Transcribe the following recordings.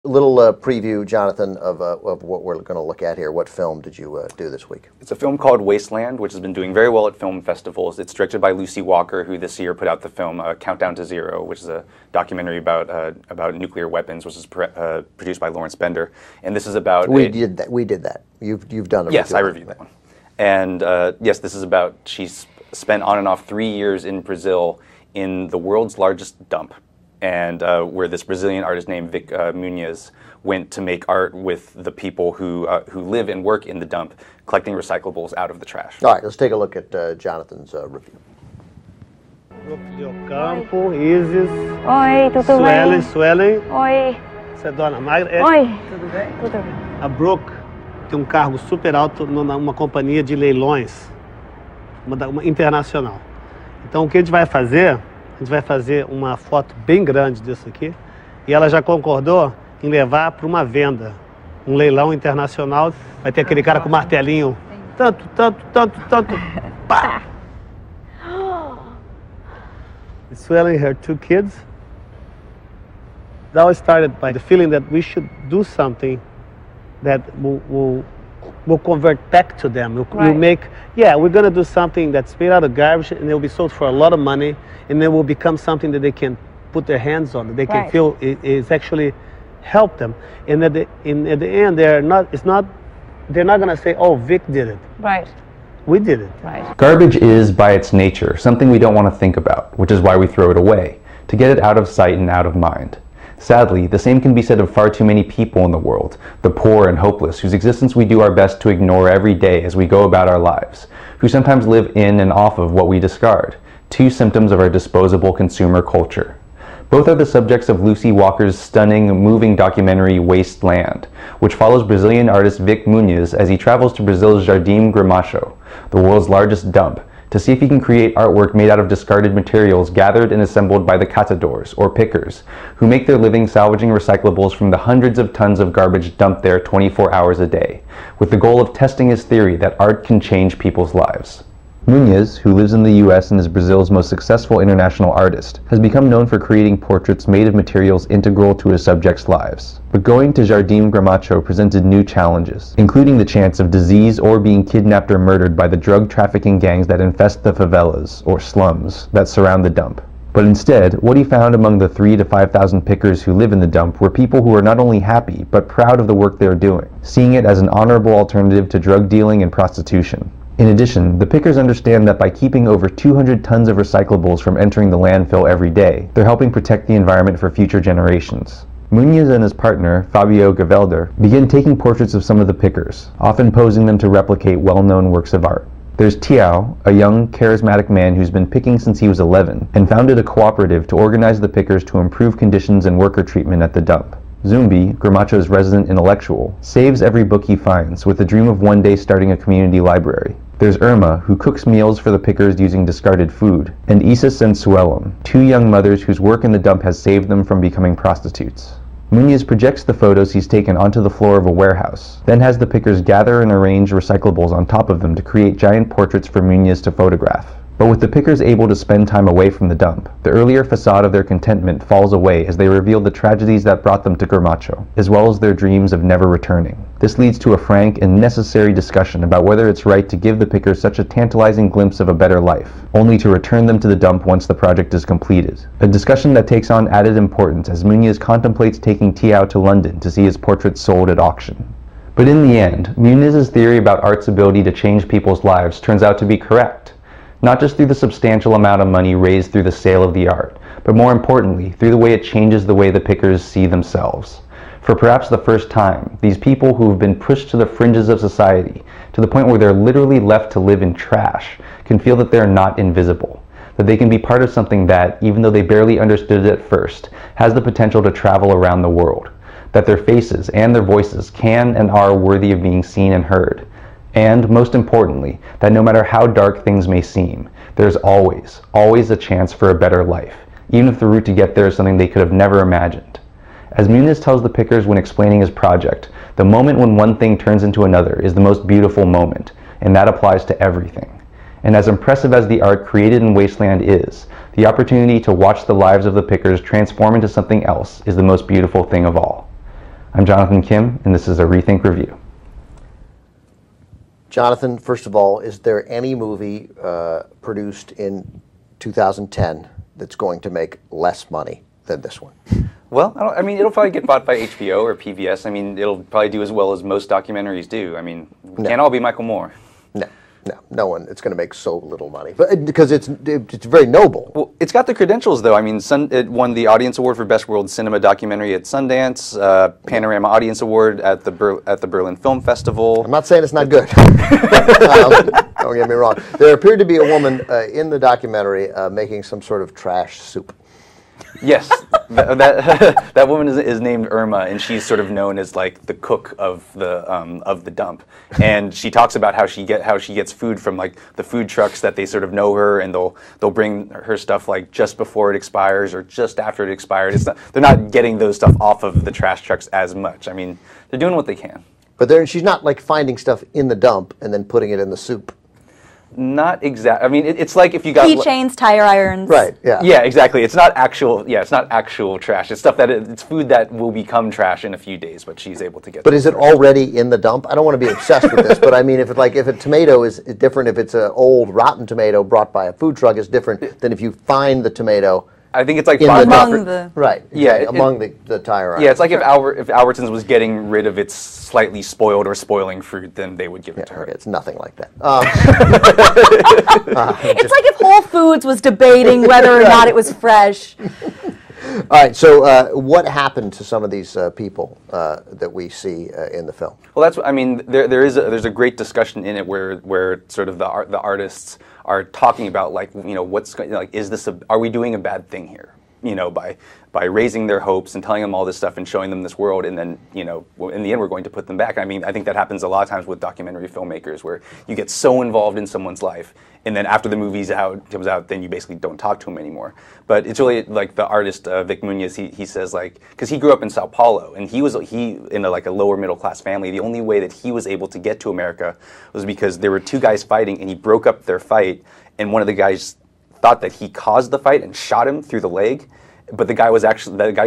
little preview, Jonathan, of what we're going to look at here. What film did you do this week? It's a film called Wasteland, which has been doing very well at film festivals. It's directed by Lucy Walker, who this year put out the film Countdown to Zero, which is a documentary about nuclear weapons, which is produced by Lawrence Bender. And this is about we did that. You've done it. Yes, I reviewed that one. And yes, this is about, she's spent on and off 3 years in Brazil in the world's largest dump, and where this Brazilian artist named Vic Muniz went to make art with the people who live and work in the dump, collecting recyclables out of the trash. All right, let's take a look at Jonathan's review. Grupo de Campo, Isis. Oi, tudo bem? Suelen. Oi. Você é Dona Magra? Oi. Tudo bem? Tudo bem. A Brooke tem cargo super alto numa companhia de leilões, uma internacional. Então o que a gente vai fazer? A gente vai fazer uma foto bem grande disso aqui e ela já concordou em levar para uma venda, um leilão internacional. Vai ter aquele cara com martelinho, tanto, pá! Suelen and her 2 kids. It all started by the feeling that we should do something that will convert back to them. We'll make, we're going to do something that's made out of garbage and it will be sold for a lot of money, and it will become something that they can put their hands on. They can feel it's actually help them. And at the end, they're not going to say, "Oh, Vic did it." Right. We did it. Right. Garbage is, by its nature, something we don't want to think about, which is why we throw it away, to get it out of sight and out of mind. Sadly, the same can be said of far too many people in the world, the poor and hopeless, whose existence we do our best to ignore every day as we go about our lives, who sometimes live in and off of what we discard, 2 symptoms of our disposable consumer culture. Both are the subjects of Lucy Walker's stunning, moving documentary Wasteland, which follows Brazilian artist Vic Muniz as he travels to Brazil's Jardim Gramacho, the world's largest dump, to see if he can create artwork made out of discarded materials gathered and assembled by the catadores, or pickers, who make their living salvaging recyclables from the hundreds of tons of garbage dumped there 24 hours a day, with the goal of testing his theory that art can change people's lives. Muniz, who lives in the US and is Brazil's most successful international artist, has become known for creating portraits made of materials integral to his subjects' lives. But going to Jardim Gramacho presented new challenges, including the chance of disease or being kidnapped or murdered by the drug trafficking gangs that infest the favelas, or slums, that surround the dump. But instead, what he found among the 3,000 to 5,000 pickers who live in the dump were people who are not only happy, but proud of the work they're doing, seeing it as an honorable alternative to drug dealing and prostitution. In addition, the pickers understand that by keeping over 200 tons of recyclables from entering the landfill every day, they're helping protect the environment for future generations. Muniz and his partner, Fabio Gavelder, begin taking portraits of some of the pickers, often posing them to replicate well-known works of art. There's Tiao, a young, charismatic man who's been picking since he was 11, and founded a cooperative to organize the pickers to improve conditions and worker treatment at the dump. Zumbi, Gramacho's resident intellectual, saves every book he finds, with the dream of one day starting a community library. There's Irma, who cooks meals for the pickers using discarded food, and Isis and Suelum, 2 young mothers whose work in the dump has saved them from becoming prostitutes. Muniz projects the photos he's taken onto the floor of a warehouse, then has the pickers gather and arrange recyclables on top of them to create giant portraits for Muniz to photograph. But with the pickers able to spend time away from the dump, the earlier facade of their contentment falls away as they reveal the tragedies that brought them to Gramacho, as well as their dreams of never returning. This leads to a frank and necessary discussion about whether it's right to give the pickers such a tantalizing glimpse of a better life, only to return them to the dump once the project is completed. A discussion that takes on added importance as Muniz contemplates taking Tiao to London to see his portraits sold at auction. But in the end, Muniz's theory about art's ability to change people's lives turns out to be correct. Not just through the substantial amount of money raised through the sale of the art, but more importantly, through the way it changes the way the pickers see themselves. For perhaps the first time, these people who have been pushed to the fringes of society, to the point where they're literally left to live in trash, can feel that they're not invisible, that they can be part of something that, even though they barely understood it at first, has the potential to travel around the world, that their faces and their voices can and are worthy of being seen and heard. And, most importantly, that no matter how dark things may seem, there's always, always a chance for a better life, even if the route to get there is something they could have never imagined. As Muniz tells the pickers when explaining his project, the moment when one thing turns into another is the most beautiful moment, and that applies to everything. And as impressive as the art created in Wasteland is, the opportunity to watch the lives of the pickers transform into something else is the most beautiful thing of all. I'm Jonathan Kim, and this is a Rethink review. Jonathan, first of all, is there any movie produced in 2010 that's going to make less money than this one? Well, I mean, it'll probably get bought by HBO or PBS. I mean, it'll probably do as well as most documentaries do. I mean, can't all be Michael Moore. No one. It's going to make so little money, but because it's very noble. Well, it's got the credentials, though. I mean, it won the Audience Award for Best World Cinema Documentary at Sundance, Panorama Audience Award at the Berlin Film Festival. I'm not saying it's not good. Don't get me wrong. There appeared to be a woman in the documentary making some sort of trash soup. Yes, that woman is named Irma, and she's sort of known as like the cook of the dump. And she talks about how she gets food from like the food trucks that they sort of know her, and they'll bring her stuff like just before it expires or just after it expired. They're not getting those stuff off of the trash trucks as much. I mean, they're doing what they can. But she's not like finding stuff in the dump and then putting it in the soup. Not exactly. I mean, it's like if you got keychains, tire irons. Right. Yeah. Yeah. Exactly. It's not actual. Yeah. It's not actual trash. It's stuff it's food that will become trash in a few days, but she's able to get. But is it already in the dump? I don't want to be obsessed with this, but I mean, if a tomato is different, if it's an old rotten tomato brought by a food truck, is different than if you find the tomato. I think it's like among the right. Yeah. Among the tire irons. Yeah. It's like if Albertsons was getting rid of its slightly spoiled or spoiling fruit, then they would give it to her. It's nothing like that. It's like if Whole Foods was debating whether or not it was fresh. All right, so what happened to some of these people that we see in the film? Well, that's. I mean, there's a great discussion in it where sort of the artists are talking about like what's like are we doing a bad thing here? By raising their hopes and telling them all this stuff and showing them this world, and then in the end we're going to put them back. I mean, I think that happens a lot of times with documentary filmmakers, where you get so involved in someone's life, and then after the movie's comes out, then you basically don't talk to him anymore. But it's really like the artist Vic Muniz. He says like, because he grew up in Sao Paulo, and he in a lower middle class family. The only way that he was able to get to America was because there were two guys fighting, and he broke up their fight, and one of the guys thought that he caused the fight and shot him through the leg. But the guy who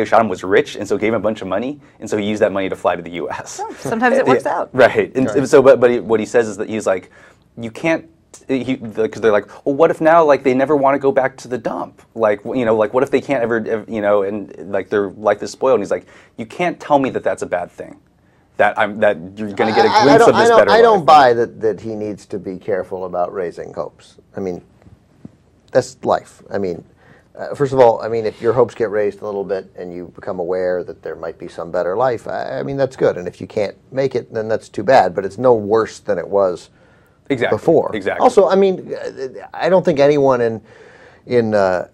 shot him was rich, and so gave him a bunch of money, and so he used that money to fly to the U.S. Sometimes it works out. Right. And so, but what he says is that he's like, you can't, because they're like, well, what if now like they never want to go back to the dump? Like like what if they can't ever and like their life is spoiled? And he's like, you can't tell me that that's a bad thing. That you're going to get a glimpse of this better life. I don't buy that he needs to be careful about raising hopes. I mean, that's life. I mean. First of all, I mean, if your hopes get raised a little bit and you become aware that there might be some better life, I mean, that's good. And if you can't make it, then that's too bad. But it's no worse than it was before. Exactly. Also, I mean, I don't think anyone in Rio,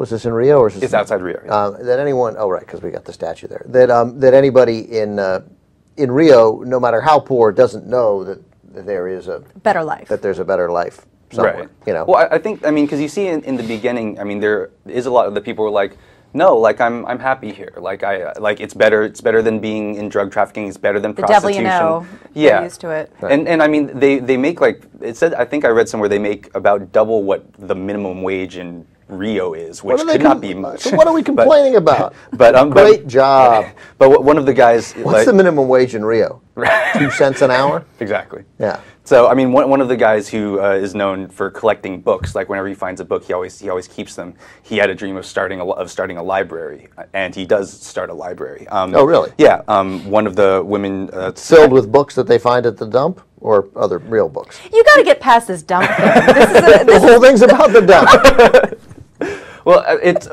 is this in Rio or is this? It's outside Rio. Yeah. That anyone? Oh, right, because we got the statue there. That anybody in Rio, no matter how poor, doesn't know that there is a better life. That there's a better life. Somewhere, right. Well, I think because you see in the beginning, I mean, there is a lot of the people who are like, no, like I'm happy here. Like it's better than being in drug trafficking. It's better than prostitution. The devil, Yeah, they're used to it. Right. And I mean, they make like it said. I think I read somewhere they make about double what the minimum wage in Rio is, which could not be much. So what are we complaining about? But great job. But one of the guys. What's the minimum wage in Rio? 2 cents an hour. Exactly. Yeah. So I mean, one of the guys who is known for collecting books, like whenever he finds a book, he always keeps them. He had a dream of starting a library, and he does start a library. Oh, really? Yeah. One of the women filled with books that they find at the dump, or other real books. You got to get past this dump thing. The whole thing's about the dump. Well, it's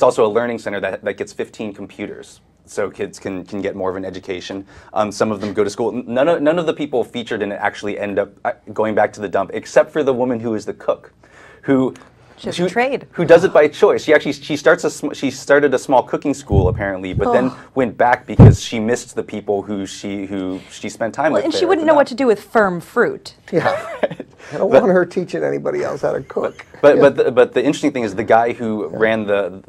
also a learning center that gets 15 computers. So kids can get more of an education. Some of them go to school. None of the people featured in it actually end up going back to the dump, except for the woman who is the cook, who does it by choice. She started a small cooking school apparently, but then went back because she missed the people who she spent time with. And she wouldn't know what to do with firm fruit. Yeah. I don't want her teaching anybody else how to cook. But the interesting thing is the guy who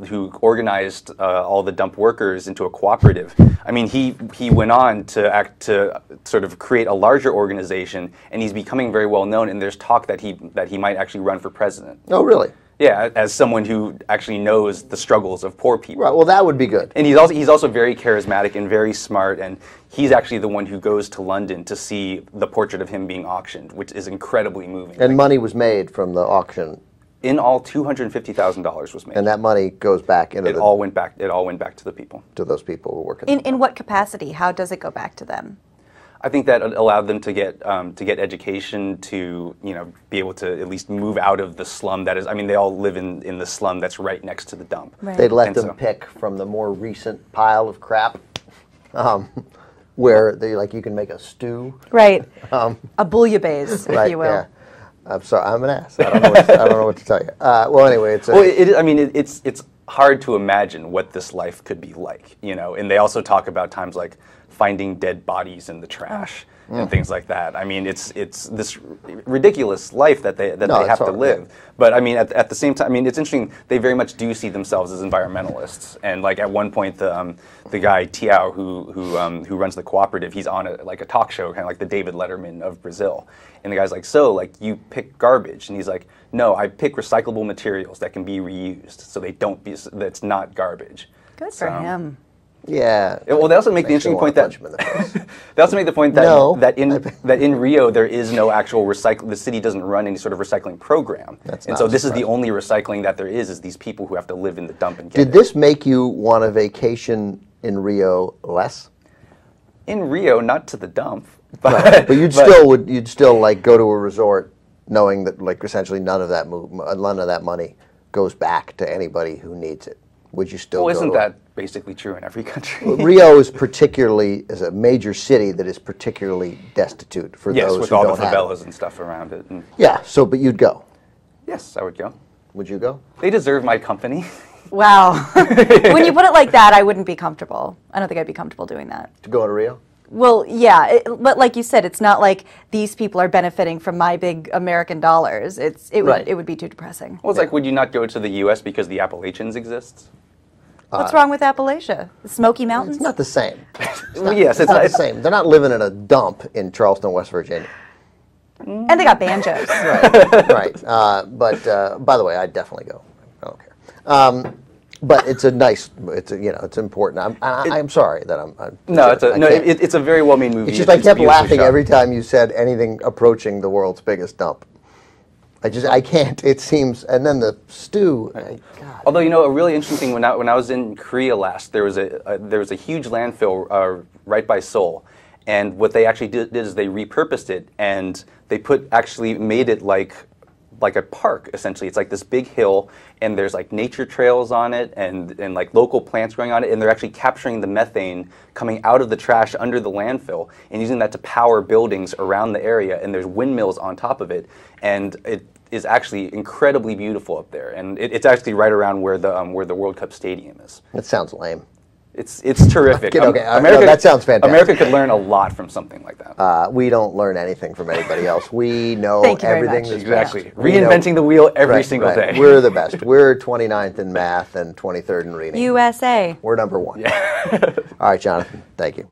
who organized all the dump workers into a cooperative. I mean, he went on to sort of create a larger organization, and he's becoming very well known. And there's talk that he might actually run for president. Oh, really? Yeah, as someone who actually knows the struggles of poor people. Right. Well, that would be good. And he's also very charismatic and very smart, and he's actually the one who goes to London to see the portrait of him being auctioned, which is incredibly moving. And money was made from the auction. In all, $250,000 was made. And that money goes back into it all went back to the people. To those people who work In what capacity? How does it go back to them? I think that allowed them to get education, to be able to at least move out of the slum. That is, I mean, they all live in the slum that's right next to the dump. Right. They let them pick from the more recent pile of crap, where they you can make a stew. Right. A bouillabaisse, if you will. Yeah. I'm sorry, I'm an ass. I don't know what to tell you. Well, anyway, it's hard to imagine what this life could be like, And they also talk about times like finding dead bodies in the trash and things like that. I mean, it's this ridiculous life that they have to live. Yeah. But I mean, at the same time, I mean, it's interesting. They very much do see themselves as environmentalists. And like at one point, the guy Tiao who runs the cooperative, he's on a talk show, kind of like the David Letterman of Brazil. And the guy's like, so you pick garbage, and he's like, no, I pick recyclable materials that can be reused, so that's not garbage. Good for him. Yeah. Well, they also make the interesting point that they also make the point that in Rio there is no actual the city doesn't run any sort of recycling program, and so this is the only recycling that there is these people who have to live in the dump and get Did this make you want a vacation in Rio less? In Rio, not to the dump, but you'd still go to a resort knowing that essentially none of that money goes back to anybody who needs it. Would you still? Well, isn't that basically true in every country? Rio is a major city that is particularly destitute for those who don't have it. Yes, with all the favelas and stuff around it. Yeah, but you'd go. Yes, I would go. Would you go? They deserve my company. Wow. When you put it like that, I wouldn't be comfortable. I don't think I'd be comfortable doing that. To go to Rio? Well, yeah, but like you said, it's not like these people are benefiting from my big American dollars. It would be too depressing. Well, it's like, would you not go to the U.S. because the Appalachians exist? What's wrong with Appalachia? The Smoky Mountains? It's not the same. Yes, it's not the same. They're not living in a dump in Charleston, West Virginia. And they got banjos. Right. But by the way, I'd definitely go. I don't care. But it's it's important. I'm sorry that it's a very well-made movie. It's just I kept laughing every time you said anything approaching the world's biggest dump. I can't. It seems, and then the stew. God. Although a really interesting thing when I was in Korea last, there was a huge landfill right by Seoul, and what they actually did is they repurposed it, and they made it like a park, essentially. It's like this big hill, and there's nature trails on it, and local plants growing on it, and they're actually capturing the methane coming out of the trash under the landfill and using that to power buildings around the area, and there's windmills on top of it, and it is actually incredibly beautiful up there, and it's actually right around where the World Cup Stadium is. That sounds lame. It's terrific. Okay, America, that sounds fantastic. America could learn a lot from something like that. We don't learn anything from anybody else. We know everything that's exactly. best. Reinventing the wheel every single day. We're the best. We're 29th in math and 23rd in reading. USA. We're number one. Yeah. All right, Jonathan. Thank you.